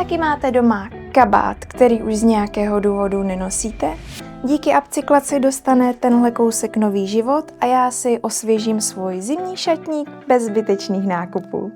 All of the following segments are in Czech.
Taky máte doma kabát, který už z nějakého důvodu nenosíte? Díky upcyklaci dostane tenhle kousek nový život a já si osvěžím svůj zimní šatník bez zbytečných nákupů.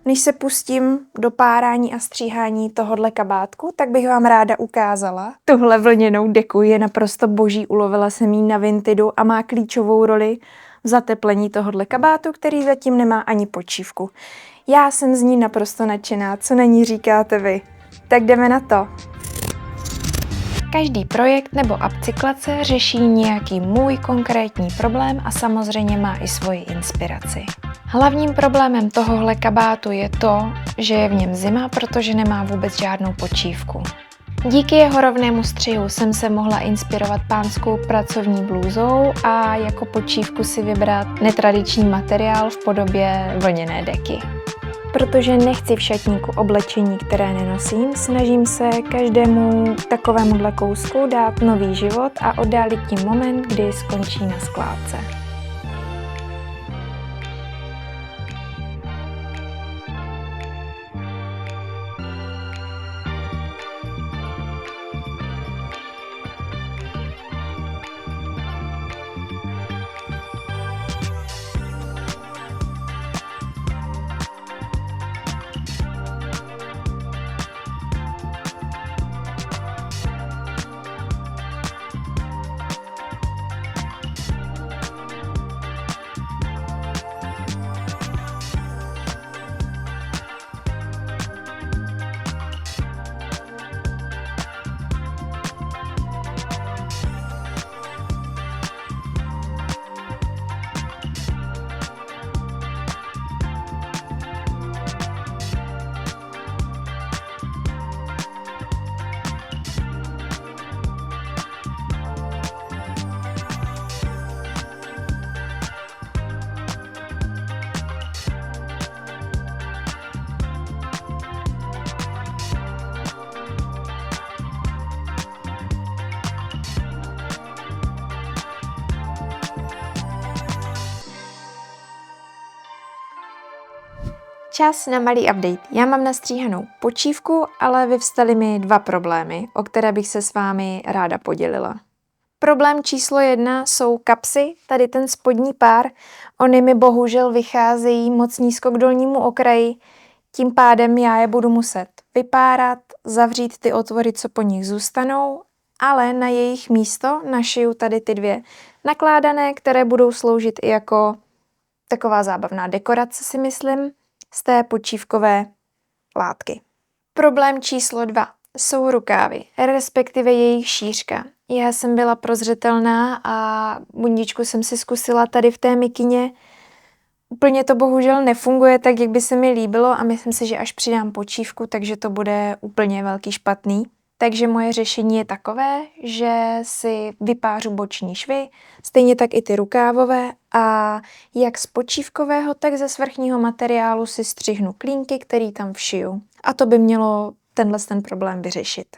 Než se pustím do párání a stříhání tohohle kabátku, tak bych vám ráda ukázala. Tuhle vlněnou deku je naprosto boží, ulovila jsem ji na Vintedu a má klíčovou roli v zateplení tohohle kabátu, který zatím nemá ani počívku. Já jsem z ní naprosto nadšená, co na ní říkáte vy? Tak jdeme na to. Každý projekt nebo upcyklace řeší nějaký můj konkrétní problém a samozřejmě má i svoji inspiraci. Hlavním problémem tohohle kabátu je to, že je v něm zima, protože nemá vůbec žádnou počívku. Díky jeho rovnému střihu jsem se mohla inspirovat pánskou pracovní blůzou a jako počívku si vybrat netradiční materiál v podobě vlněné deky. Protože nechci v šatníku oblečení, které nenosím, snažím se každému takovémuhle kousku dát nový život a oddálit tím moment, kdy skončí na skládce. Čas na malý update. Já mám nastříhanou počívku, ale vyvstaly mi dva problémy, o které bych se s vámi ráda podělila. Problém číslo 1 jsou kapsy, tady ten spodní pár. Ony mi bohužel vycházejí moc nízko k dolnímu okraji, tím pádem já je budu muset vypárat, zavřít ty otvory, co po nich zůstanou, ale na jejich místo našiju tady ty dvě nakládané, které budou sloužit i jako taková zábavná dekorace, si myslím, z té počívkové látky. Problém číslo 2 jsou rukávy, respektive jejich šířka. Já jsem byla prozřetelná a bundičku jsem si zkusila tady v té mikině. Úplně to bohužel nefunguje tak, jak by se mi líbilo a myslím si, že až přidám počívku, takže to bude úplně velký špatný. Takže moje řešení je takové, že si vypářu boční švy, stejně tak i ty rukávové a jak z počívkového, tak ze svrchního materiálu si střihnu klínky, který tam všiju. A to by mělo ten problém vyřešit.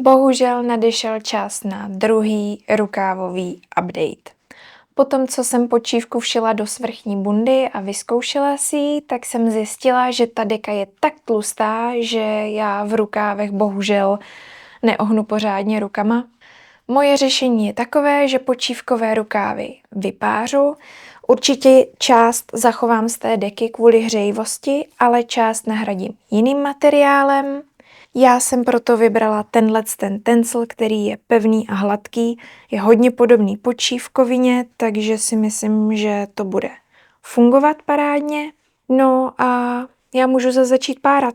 Bohužel nadešel čas na druhý rukávový update. Potom, co jsem počívku všila do svrchní bundy a vyzkoušela si ji, tak jsem zjistila, že ta deka je tak tlustá, že já v rukávech bohužel neohnu pořádně rukama. Moje řešení je takové, že počívkové rukávy vypářu. Určitě část zachovám z té deky kvůli hřejivosti, ale část nahradím jiným materiálem. Já jsem proto vybrala ten tencel, který je pevný a hladký, je hodně podobný počívkovině, takže si myslím, že to bude fungovat parádně. No a já můžu začít párat.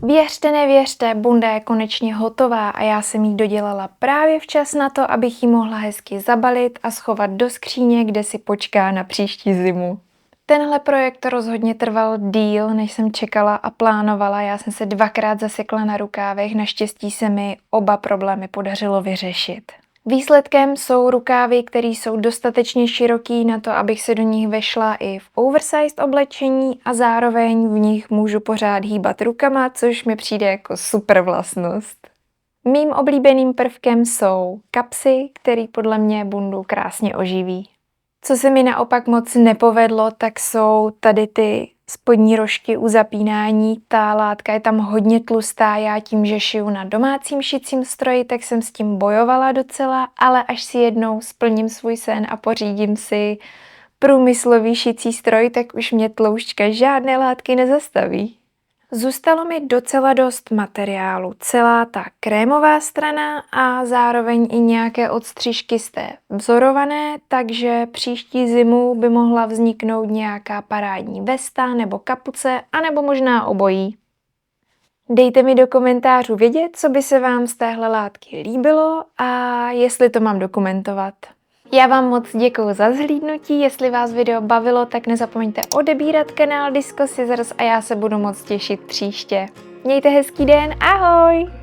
Věřte, nevěřte, bunda je konečně hotová a já jsem ji dodělala právě včas na to, abych ji mohla hezky zabalit a schovat do skříně, kde si počká na příští zimu. Tenhle projekt rozhodně trval díl, než jsem čekala a plánovala. Já jsem se 2krát zasekla na rukávech, naštěstí se mi oba problémy podařilo vyřešit. Výsledkem jsou rukávy, které jsou dostatečně široký na to, abych se do nich vešla i v oversized oblečení a zároveň v nich můžu pořád hýbat rukama, což mi přijde jako super vlastnost. Mým oblíbeným prvkem jsou kapsy, který podle mě bundu krásně oživí. Co se mi naopak moc nepovedlo, tak jsou tady ty spodní rožky u zapínání. Ta látka je tam hodně tlustá, já tím, že šiju na domácím šicím stroji, tak jsem s tím bojovala docela, ale až si jednou splním svůj sen a pořídím si průmyslový šicí stroj, tak už mě tloušťka žádné látky nezastaví. Zůstalo mi docela dost materiálu, celá ta krémová strana a zároveň i nějaké odstřižky z té vzorované, takže příští zimu by mohla vzniknout nějaká parádní vesta nebo kapuce, anebo možná obojí. Dejte mi do komentářů vědět, co by se vám z téhle látky líbilo a jestli to mám dokumentovat. Já vám moc děkuju za zhlídnutí, jestli vás video bavilo, tak nezapomeňte odebírat kanál Disco Scissors a já se budu moc těšit příště. Mějte hezký den, ahoj!